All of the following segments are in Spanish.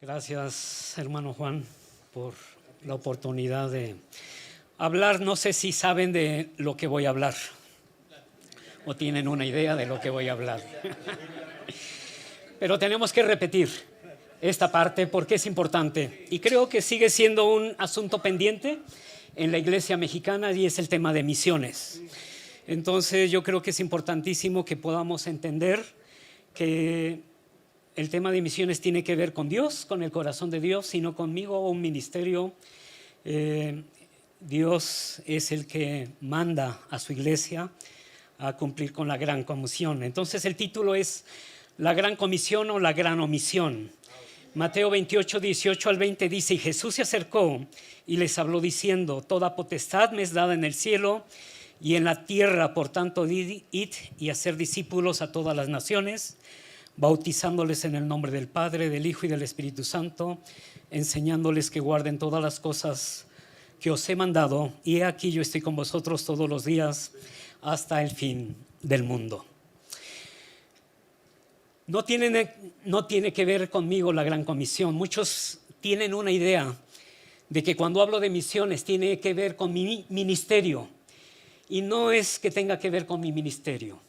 Gracias, hermano Juan, por la oportunidad de hablar. No sé si saben de lo que voy a hablar o tienen una idea de lo que voy a hablar. Pero tenemos que repetir esta parte porque es importante y creo que sigue siendo un asunto pendiente en la iglesia mexicana y es el tema de misiones. Entonces yo creo que es importantísimo que podamos entender que el tema de misiones tiene que ver con Dios, con el corazón de Dios, sino conmigo o un ministerio. Dios es el que manda a su iglesia a cumplir con la gran comisión. Entonces el título es La gran comisión o la gran omisión. Mateo 28, 18 al 20 dice: y Jesús se acercó y les habló diciendo: toda potestad me es dada en el cielo y en la tierra, por tanto id y hacer discípulos a todas las naciones, bautizándoles en el nombre del Padre, del Hijo y del Espíritu Santo, enseñándoles que guarden todas las cosas que os he mandado, y he aquí yo estoy con vosotros todos los días hasta el fin del mundo. No tiene que ver conmigo la gran comisión. Muchos tienen una idea de que cuando hablo de misiones tiene que ver con mi ministerio, y no es que tenga que ver con mi ministerio.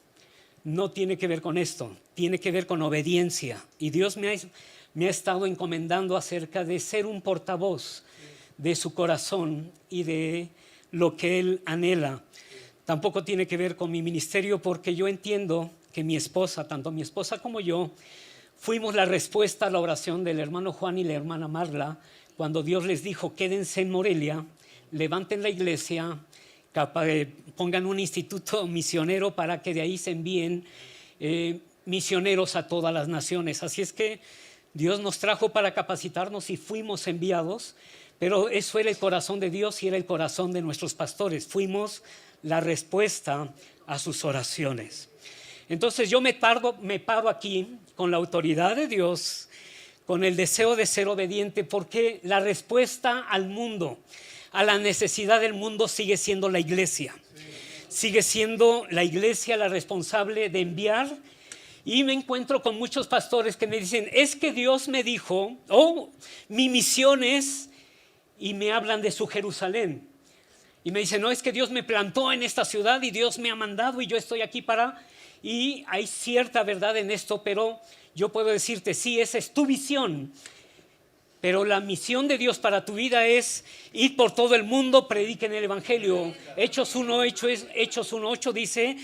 No tiene que ver con esto, tiene que ver con obediencia. Y Dios me ha estado encomendando acerca de ser un portavoz de su corazón y de lo que Él anhela. Tampoco tiene que ver con mi ministerio, porque yo entiendo que mi esposa, tanto mi esposa como yo, fuimos la respuesta a la oración del hermano Juan y la hermana Marla, cuando Dios les dijo: quédense en Morelia, levanten la iglesia, pongan un instituto misionero para que de ahí se envíen misioneros a todas las naciones. Así es que Dios nos trajo para capacitarnos y fuimos enviados, pero eso era el corazón de Dios y era el corazón de nuestros pastores. Fuimos la respuesta a sus oraciones. Entonces yo me paro aquí con la autoridad de Dios, con el deseo de ser obediente, porque la respuesta al mundo, a la necesidad del mundo, sigue siendo la iglesia. Sigue siendo la iglesia la responsable de enviar. Y me encuentro con muchos pastores que me dicen: es que Dios me dijo, mi misión es, y me hablan de su Jerusalén. Y me dicen: no, es que Dios me plantó en esta ciudad y Dios me ha mandado y yo estoy aquí para... Y hay cierta verdad en esto, pero yo puedo decirte: sí, esa es tu visión. Pero la misión de Dios para tu vida es ir por todo el mundo, prediquen el evangelio. Hechos 1:8 dice: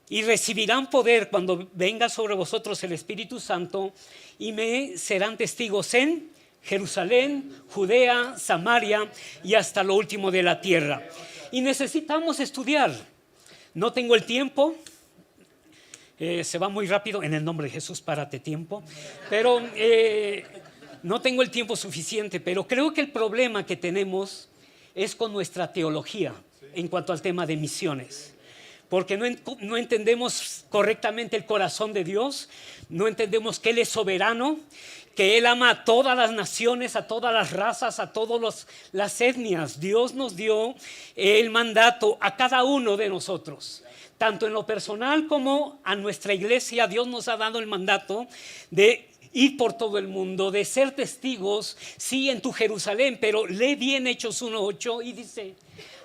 y recibirán poder cuando venga sobre vosotros el Espíritu Santo, y me serán testigos en Jerusalén, Judea, Samaria y hasta lo último de la tierra. Y necesitamos estudiar. No tengo el tiempo. Se va muy rápido. En el nombre de Jesús, párate tiempo. Pero no tengo el tiempo suficiente, pero creo que el problema que tenemos es con nuestra teología en cuanto al tema de misiones. Porque no entendemos correctamente el corazón de Dios, no entendemos que Él es soberano, que Él ama a todas las naciones, a todas las razas, a todas las etnias. Dios nos dio el mandato a cada uno de nosotros. Tanto en lo personal como a nuestra iglesia, Dios nos ha dado el mandato de ir por todo el mundo, de ser testigos, sí, en tu Jerusalén, pero lee bien Hechos 1:8 y dice: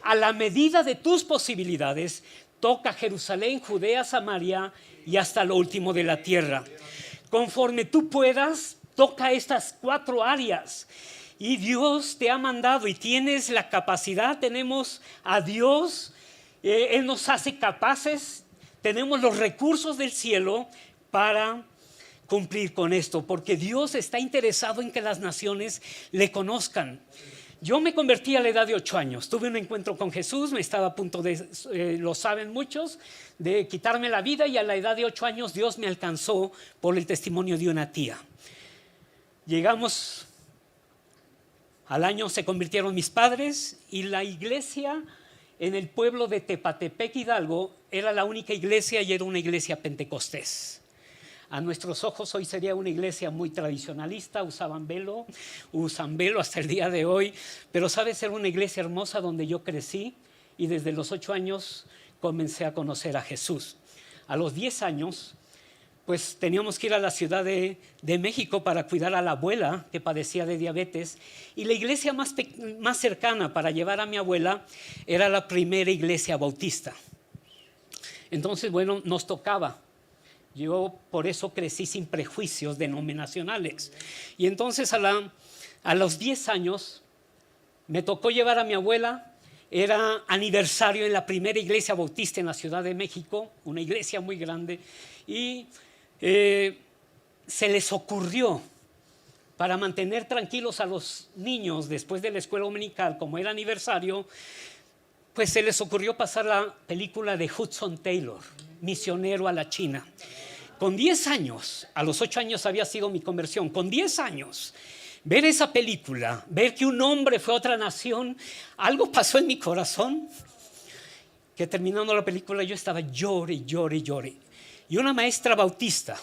a la medida de tus posibilidades, toca Jerusalén, Judea, Samaria y hasta lo último de la tierra. Conforme tú puedas, toca estas 4 áreas. Y Dios te ha mandado y tienes la capacidad, tenemos a Dios. Él nos hace capaces, tenemos los recursos del cielo para cumplir con esto, porque Dios está interesado en que las naciones le conozcan. Yo me convertí a la edad de 8 años, tuve un encuentro con Jesús, me estaba a punto de, lo saben muchos, de quitarme la vida, y a la edad de 8 años Dios me alcanzó por el testimonio de una tía. Llegamos al año, se convirtieron mis padres, y la iglesia en el pueblo de Tepatepec, Hidalgo, era la única iglesia y era una iglesia pentecostés. A nuestros ojos hoy sería una iglesia muy tradicionalista, usan velo hasta el día de hoy, pero sabe ser una iglesia hermosa donde yo crecí, y desde los 8 años comencé a conocer a Jesús. A los 10 años pues teníamos que ir a la Ciudad de México para cuidar a la abuela que padecía de diabetes. Y la iglesia más cercana para llevar a mi abuela era la primera iglesia bautista. Entonces, bueno, nos tocaba. Yo por eso crecí sin prejuicios denominacionales. Y entonces a los 10 años me tocó llevar a mi abuela. Era aniversario en la primera iglesia bautista en la Ciudad de México, una iglesia muy grande. Y se les ocurrió, para mantener tranquilos a los niños después de la escuela dominical, como era aniversario, pues se les ocurrió pasar la película de Hudson Taylor, Misionero a la China. Con 10 años, a los 8 años había sido mi conversión, con 10 años, ver esa película, ver que un hombre fue a otra nación, algo pasó en mi corazón, que terminando la película yo estaba llore. Y una maestra bautista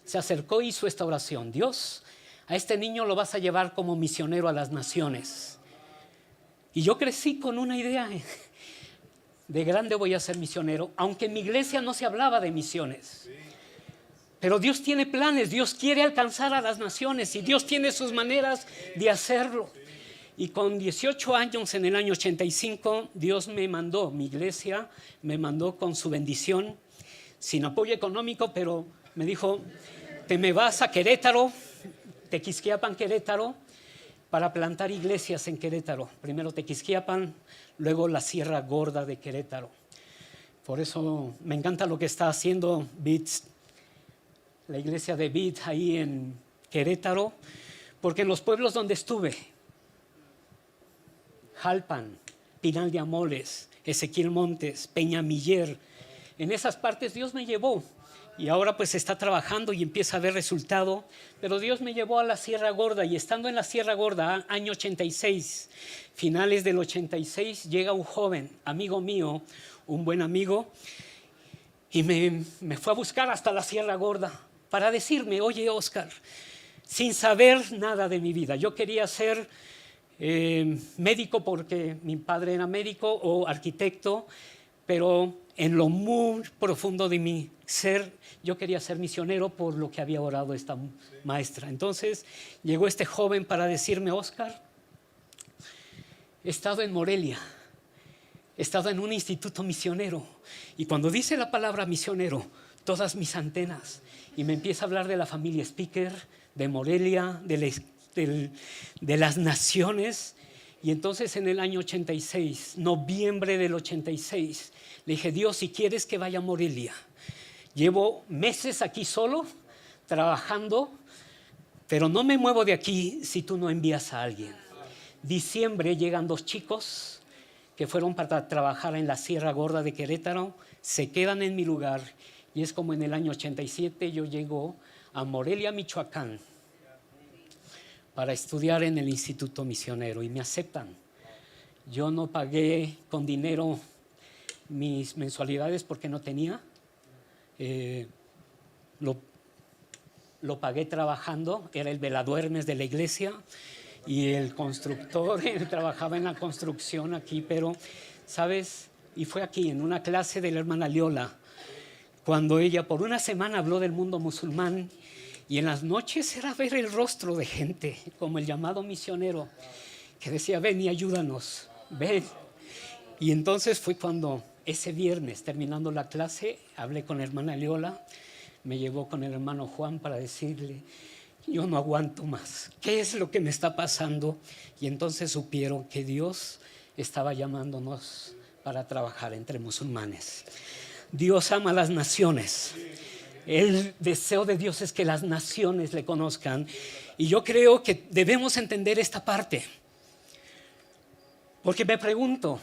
se acercó y hizo esta oración: Dios, a este niño lo vas a llevar como misionero a las naciones. Y yo crecí con una idea: de grande voy a ser misionero, aunque en mi iglesia no se hablaba de misiones. Pero Dios tiene planes, Dios quiere alcanzar a las naciones y Dios tiene sus maneras de hacerlo. Y con 18 años, en el año 85, Dios me mandó, mi iglesia me mandó con su bendición, sin apoyo económico, pero me dijo: te me vas a Querétaro, Tequisquiapan, Querétaro, para plantar iglesias en Querétaro. Primero Tequisquiapan, luego la Sierra Gorda de Querétaro. Por eso me encanta lo que está haciendo BITS, la iglesia de BITS ahí en Querétaro, porque en los pueblos donde estuve, Jalpan, Pinal de Amoles, Ezequiel Montes, Peñamiller, en esas partes Dios me llevó. Y ahora pues está trabajando y empieza a ver resultado. Pero Dios me llevó a la Sierra Gorda, y estando en la Sierra Gorda, año 86, finales del 86, llega un joven, amigo mío, un buen amigo, y me fue a buscar hasta la Sierra Gorda para decirme: oye, Oscar, sin saber nada de mi vida, yo quería ser médico porque mi padre era médico, o arquitecto, pero en lo muy profundo de mi ser yo quería ser misionero por lo que había orado esta maestra. Entonces llegó este joven para decirme: Oscar, he estado en Morelia, he estado en un instituto misionero, y cuando dice la palabra misionero, todas mis antenas, y me empieza a hablar de la familia Speaker, de Morelia, de las naciones. Y entonces en el año 86, noviembre del 86, le dije: Dios, si quieres que vaya a Morelia, llevo meses aquí solo, trabajando, pero no me muevo de aquí si tú no envías a alguien. Diciembre llegan 2 chicos que fueron para trabajar en la Sierra Gorda de Querétaro, se quedan en mi lugar, y es como en el año 87 yo llego a Morelia, Michoacán, para estudiar en el Instituto Misionero, y me aceptan. Yo no pagué con dinero mis mensualidades porque no tenía. Lo pagué trabajando, era el veladuermes de la iglesia, y el constructor, él trabajaba en la construcción aquí, pero, ¿sabes? Y fue aquí, en una clase de la hermana Liola, cuando ella por una semana habló del mundo musulmán. Y en las noches era ver el rostro de gente, como el llamado misionero, que decía: ven y ayúdanos, ven. Y entonces fue cuando ese viernes, terminando la clase, hablé con la hermana Leola, me llevó con el hermano Juan para decirle: yo no aguanto más, ¿qué es lo que me está pasando? Y entonces supieron que Dios estaba llamándonos para trabajar entre musulmanes. Dios ama a las naciones. El deseo de Dios es que las naciones le conozcan, y yo creo que debemos entender esta parte, porque me pregunto: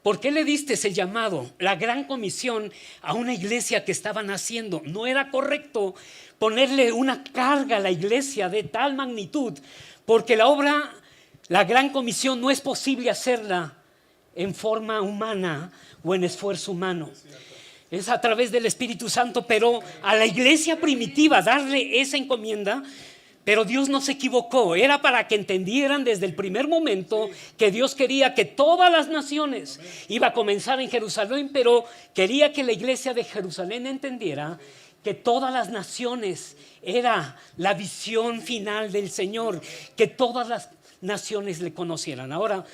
¿por qué le diste ese llamado, la gran comisión, a una iglesia que estaba naciendo? No era correcto ponerle una carga a la iglesia de tal magnitud, porque la obra, la gran comisión, no es posible hacerla en forma humana o en esfuerzo humano. Es a través del Espíritu Santo, pero a la iglesia primitiva darle esa encomienda Pero Dios no se equivocó, era para que entendieran desde el primer momento que Dios quería que todas las naciones, iba a comenzar en Jerusalén, pero quería que la iglesia de Jerusalén entendiera que todas las naciones era la visión final del Señor, que todas las naciones le conocieran. Ahora,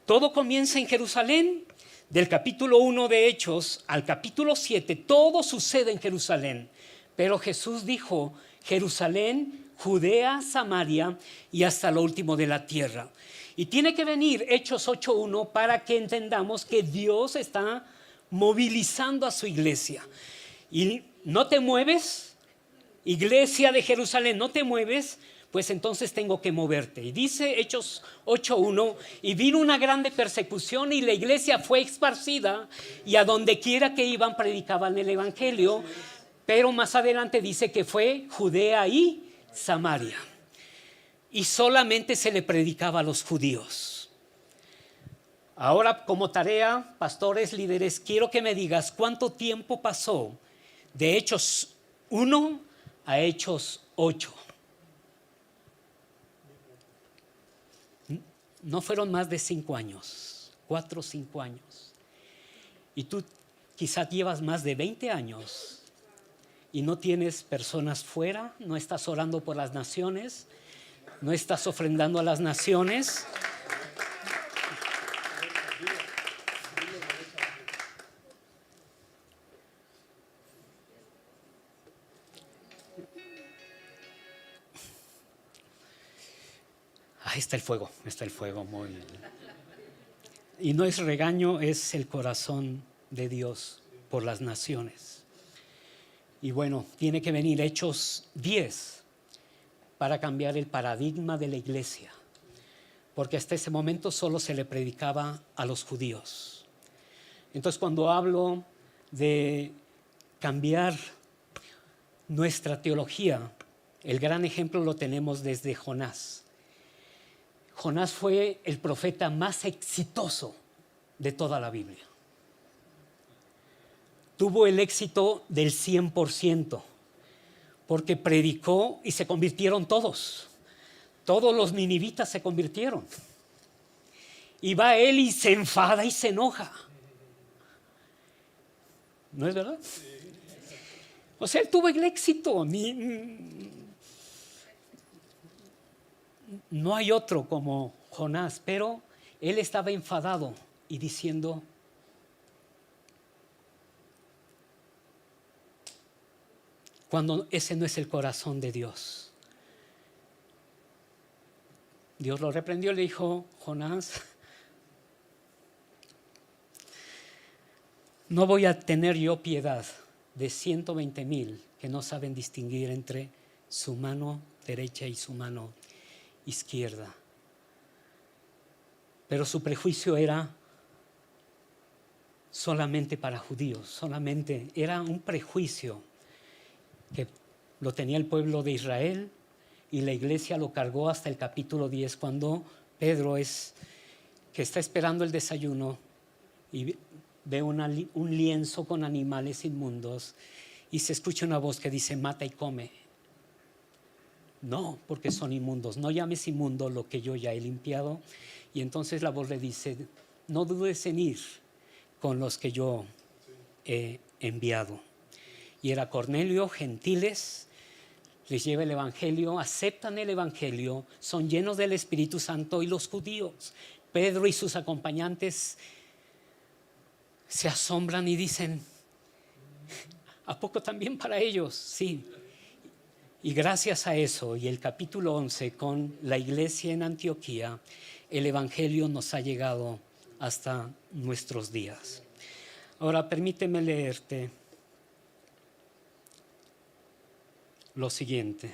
todo comienza en Jerusalén, del capítulo 1 de Hechos al capítulo 7, todo sucede en Jerusalén. Pero Jesús dijo, Jerusalén, Judea, Samaria y hasta lo último de la tierra. Y tiene que venir Hechos 8:1 para que entendamos que Dios está movilizando a su iglesia. Y no te mueves, iglesia de Jerusalén, no te mueves, pues entonces tengo que moverte. Y dice Hechos 8:1, y vino una grande persecución y la iglesia fue esparcida y a donde quiera que iban predicaban el evangelio. Pero más adelante dice que fue Judea y Samaria. Y solamente se le predicaba a los judíos. Ahora, como tarea, pastores, líderes, quiero que me digas cuánto tiempo pasó de Hechos 1 a Hechos 8. No fueron más de 5 años, 4 o 5 años. Y tú quizás llevas más de 20 años y no tienes personas fuera, no estás orando por las naciones, no estás ofrendando a las naciones. Ahí está el fuego, muy bien. Y no es regaño, es el corazón de Dios por las naciones. Y bueno, tiene que venir Hechos 10 para cambiar el paradigma de la iglesia, porque hasta ese momento solo se le predicaba a los judíos. Entonces, cuando hablo de cambiar nuestra teología, el gran ejemplo lo tenemos desde Jonás. Jonás fue el profeta más exitoso de toda la Biblia. Tuvo el éxito del 100%, porque predicó y se convirtieron todos. Todos los ninivitas se convirtieron. Y va él y se enfada y se enoja. ¿No es verdad? O sea, él tuvo el éxito. No hay otro como Jonás, pero él estaba enfadado y diciendo, cuando ese no es el corazón de Dios. Dios lo reprendió y le dijo, Jonás, no voy a tener yo piedad de 120,000 que no saben distinguir entre su mano derecha y su mano izquierda. Pero su prejuicio era solamente para judíos, solamente era un prejuicio que lo tenía el pueblo de Israel, y la iglesia lo cargó hasta el capítulo 10, cuando Pedro que está esperando el desayuno y ve un lienzo con animales inmundos y se escucha una voz que dice, mata y come. No, porque son inmundos, no llames inmundo lo que yo ya he limpiado. Y entonces la voz le dice, no dudes en ir con los que yo he enviado. Y era Cornelio, gentiles, les lleva el evangelio, aceptan el evangelio, son llenos del Espíritu Santo, y los judíos, Pedro y sus acompañantes, se asombran y dicen, ¿a poco también para ellos? Sí. Y gracias a eso, y el capítulo 11 con la iglesia en Antioquía, el evangelio nos ha llegado hasta nuestros días. Ahora permíteme leerte lo siguiente.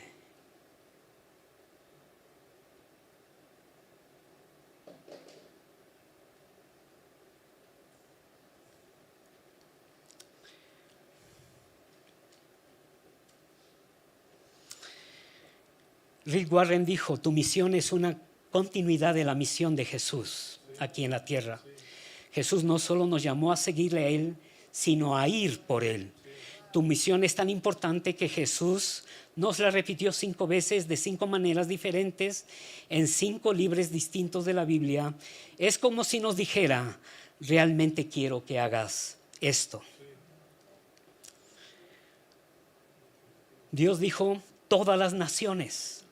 Rick Warren dijo, tu misión es una continuidad de la misión de Jesús aquí en la tierra. Jesús no solo nos llamó a seguirle a Él, sino a ir por Él. Tu misión es tan importante que Jesús nos la repitió 5 veces de 5 maneras diferentes en 5 libros distintos de la Biblia. Es como si nos dijera, realmente quiero que hagas esto. Dios dijo, todas las naciones.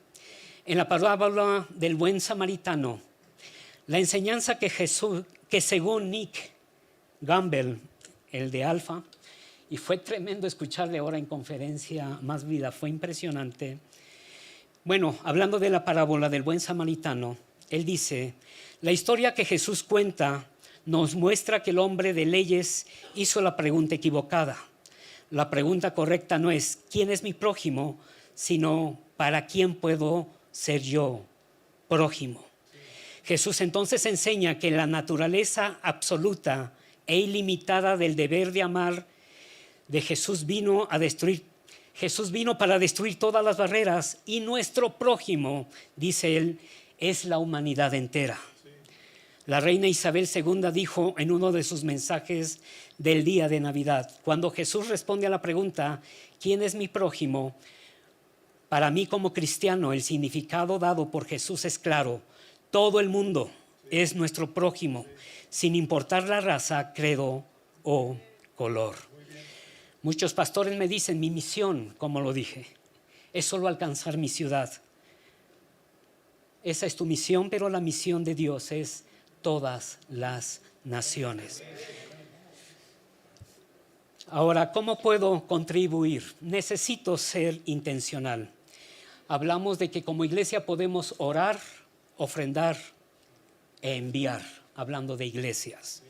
En la parábola del buen samaritano, la enseñanza que según Nick Gamble, el de Alfa, y fue tremendo escucharle ahora en conferencia Más Vida, fue impresionante. Bueno, hablando de la parábola del buen samaritano, él dice, la historia que Jesús cuenta nos muestra que el hombre de leyes hizo la pregunta equivocada. La pregunta correcta no es ¿quién es mi prójimo?, sino ¿para quién puedo ser yo prójimo? Jesús entonces enseña que la naturaleza absoluta e ilimitada del deber de amar de Jesús vino para destruir todas las barreras, y nuestro prójimo, dice él, es la humanidad entera. La reina Isabel II dijo en uno de sus mensajes del día de Navidad, cuando Jesús responde a la pregunta, ¿quién es mi prójimo?, para mí como cristiano el significado dado por Jesús es claro, todo el mundo es nuestro prójimo, sin importar la raza, credo o color. Muchos pastores me dicen, mi misión, como lo dije, es solo alcanzar mi ciudad. Esa es tu misión, pero la misión de Dios es todas las naciones. Ahora, ¿cómo puedo contribuir? Necesito ser intencional. Hablamos de que como iglesia podemos orar, ofrendar e enviar, hablando de iglesias.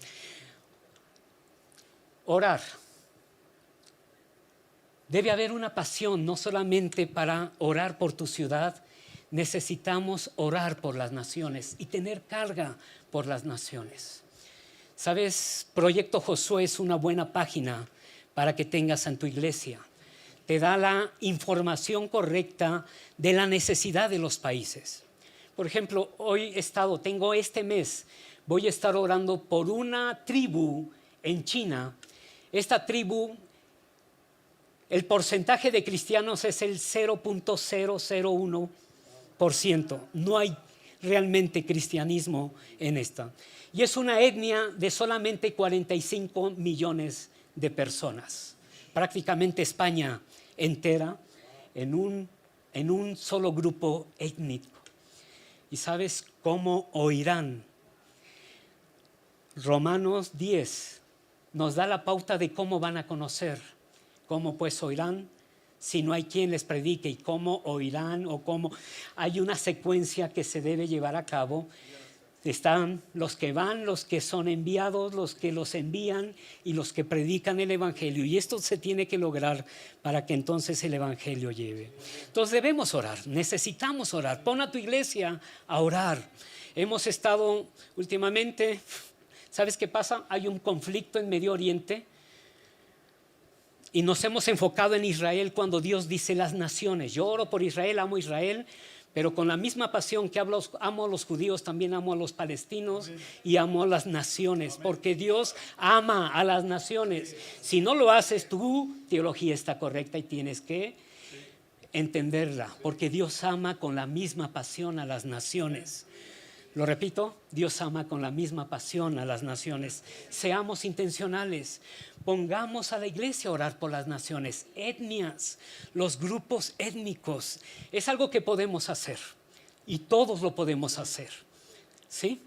Orar. Debe haber una pasión, no solamente para orar por tu ciudad, necesitamos orar por las naciones y tener carga por las naciones. ¿Sabes? Proyecto Josué es una buena página para que tengas en tu iglesia. Te da la información correcta de la necesidad de los países. Por ejemplo, tengo este mes, voy a estar orando por una tribu en China. Esta tribu, el porcentaje de cristianos es el 0.001%. No hay realmente cristianismo en esta. Y es una etnia de solamente 45 millones de personas. Prácticamente España entera en un solo grupo étnico. ¿Y sabes cómo oirán? Romanos 10 nos da la pauta de cómo van a conocer. ¿Cómo pues oirán si no hay quien les predique? ¿Y cómo oirán? Hay una secuencia que se debe llevar a cabo. Están los que van, los que son enviados, los que los envían y los que predican el evangelio. Y esto se tiene que lograr para que entonces el evangelio lleve. Entonces debemos orar, necesitamos orar. Pon a tu iglesia a orar. Hemos estado últimamente, ¿sabes qué pasa? Hay un conflicto en Medio Oriente y nos hemos enfocado en Israel cuando Dios dice las naciones. Yo oro por Israel, amo a Israel, pero con la misma pasión que amo a los judíos, también amo a los palestinos y amo a las naciones, porque Dios ama a las naciones. Si no lo haces, tu teología está correcta y tienes que entenderla, porque Dios ama con la misma pasión a las naciones. Lo repito, Dios ama con la misma pasión a las naciones. Seamos intencionales, pongamos a la iglesia a orar por las naciones, etnias, los grupos étnicos. Es algo que podemos hacer y todos lo podemos hacer, ¿sí?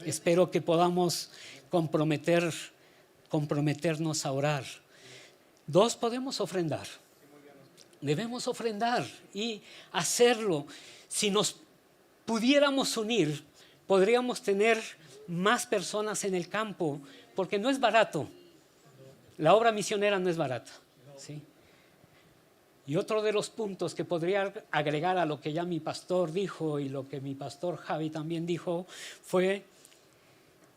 Espero que podamos comprometernos a orar. 2, podemos ofrendar. Debemos ofrendar y hacerlo. Si nos pudiéramos unir, podríamos tener más personas en el campo, porque no es barato. La obra misionera no es barata, ¿sí? Y otro de los puntos que podría agregar a lo que ya mi pastor dijo y lo que mi pastor Javi también dijo fue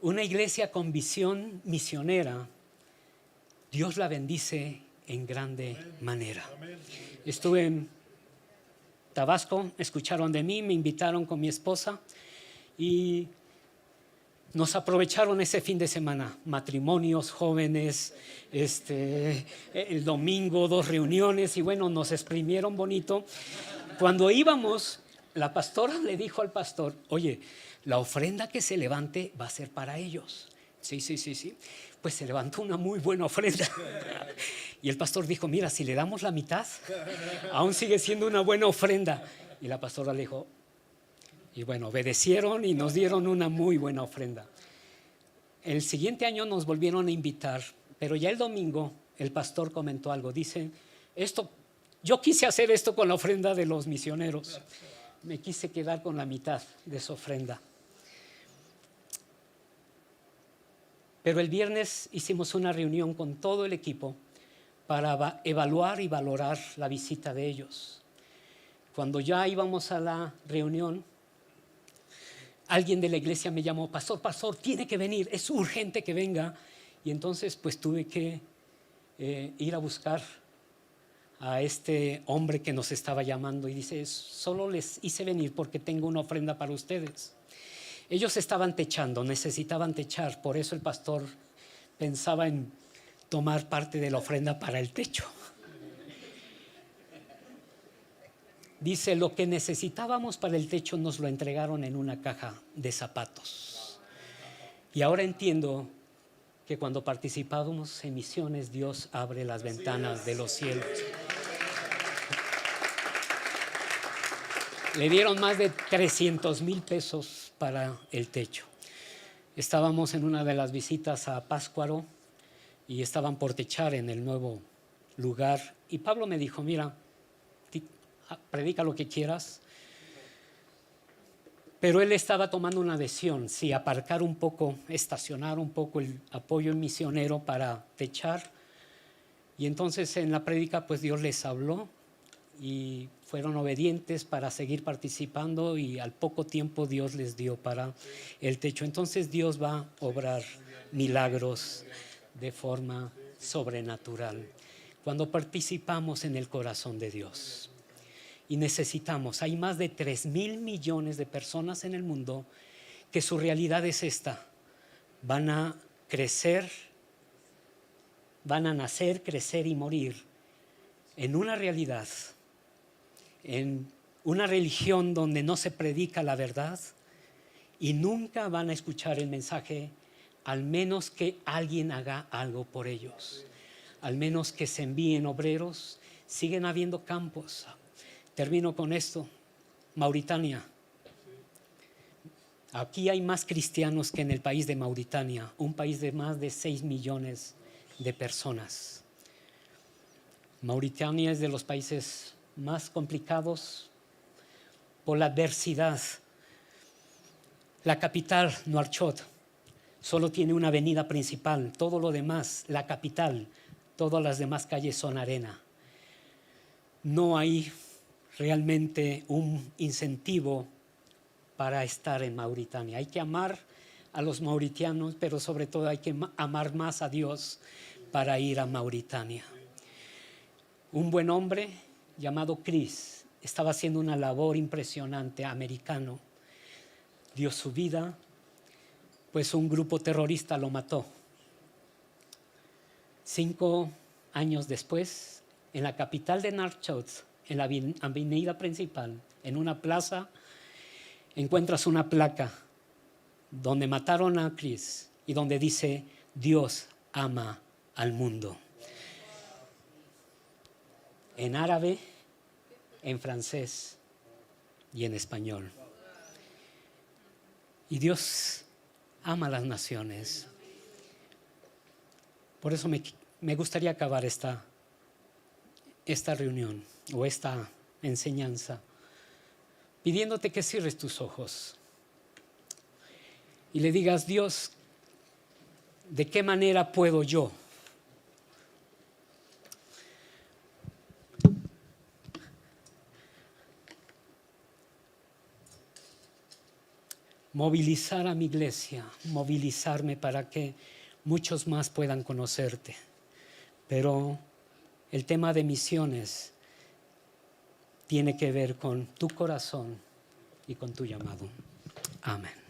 una iglesia con visión misionera. Dios la bendice en grande manera. Estuve en Tabasco, escucharon de mí, me invitaron con mi esposa y nos aprovecharon ese fin de semana, matrimonios, jóvenes, el domingo 2 reuniones y bueno, nos exprimieron bonito. Cuando íbamos, la pastora le dijo al pastor, oye, la ofrenda que se levante va a ser para ellos. Sí. Pues se levantó una muy buena ofrenda. Y el pastor dijo, mira, si le damos la mitad, aún sigue siendo una buena ofrenda. Y la pastora le dijo, y bueno, obedecieron y nos dieron una muy buena ofrenda. El siguiente año nos volvieron a invitar, pero ya el domingo el pastor comentó algo. Dice, yo quise hacer esto con la ofrenda de los misioneros. Me quise quedar con la mitad de esa ofrenda. Pero el viernes hicimos una reunión con todo el equipo para evaluar y valorar la visita de ellos. Cuando ya íbamos a la reunión, alguien de la iglesia me llamó, pastor, tiene que venir, es urgente que venga. Y entonces pues tuve que ir a buscar a este hombre que nos estaba llamando y dice, solo les hice venir porque tengo una ofrenda para ustedes. Ellos estaban techando, necesitaban techar, por eso el pastor pensaba en tomar parte de la ofrenda para el techo. Dice, lo que necesitábamos para el techo nos lo entregaron en una caja de zapatos. Y ahora entiendo que cuando participamos en misiones, Dios abre las ventanas de los cielos. Le dieron más de 300,000 pesos para el techo. Estábamos en una de las visitas a Pátzcuaro y estaban por techar en el nuevo lugar. Y Pablo me dijo, mira, predica lo que quieras. Pero él estaba tomando una decisión, si aparcar un poco, estacionar un poco el apoyo misionero para techar. Y entonces en la prédica pues Dios les habló y fueron obedientes para seguir participando y al poco tiempo Dios les dio para el techo. Entonces Dios va a obrar milagros de forma sobrenatural cuando participamos en el corazón de Dios. Y necesitamos, hay más de 3,000 millones de personas en el mundo que su realidad es esta: van a crecer, van a nacer, crecer y morir en una realidad, en una religión donde no se predica la verdad y nunca van a escuchar el mensaje, al menos que alguien haga algo por ellos, al menos que se envíen obreros. Siguen habiendo campos. Termino con esto. Mauritania. Aquí hay más cristianos que en el país de Mauritania, un país de más de 6 millones de personas. Mauritania es de los países más complicados por la adversidad. La capital, Nouakchott, solo tiene una avenida principal. Todo lo demás, la capital, todas las demás calles son arena. No hay realmente un incentivo para estar en Mauritania. Hay que amar a los mauritianos, pero sobre todo hay que amar más a Dios para ir a Mauritania. Un buen hombre llamado Chris estaba haciendo una labor impresionante, americano. Dio su vida, pues un grupo terrorista lo mató. 5 años después, en la capital de Nouakchott, en la avenida principal, en una plaza, encuentras una placa donde mataron a Chris y donde dice, Dios ama al mundo. En árabe, en francés y en español. Y Dios ama a las naciones. Por eso me gustaría acabar esta reunión o esta enseñanza pidiéndote que cierres tus ojos y le digas, Dios, ¿de qué manera puedo yo movilizar a mi iglesia, movilizarme para que muchos más puedan conocerte? Pero el tema de misiones tiene que ver con tu corazón y con tu llamado. Amén.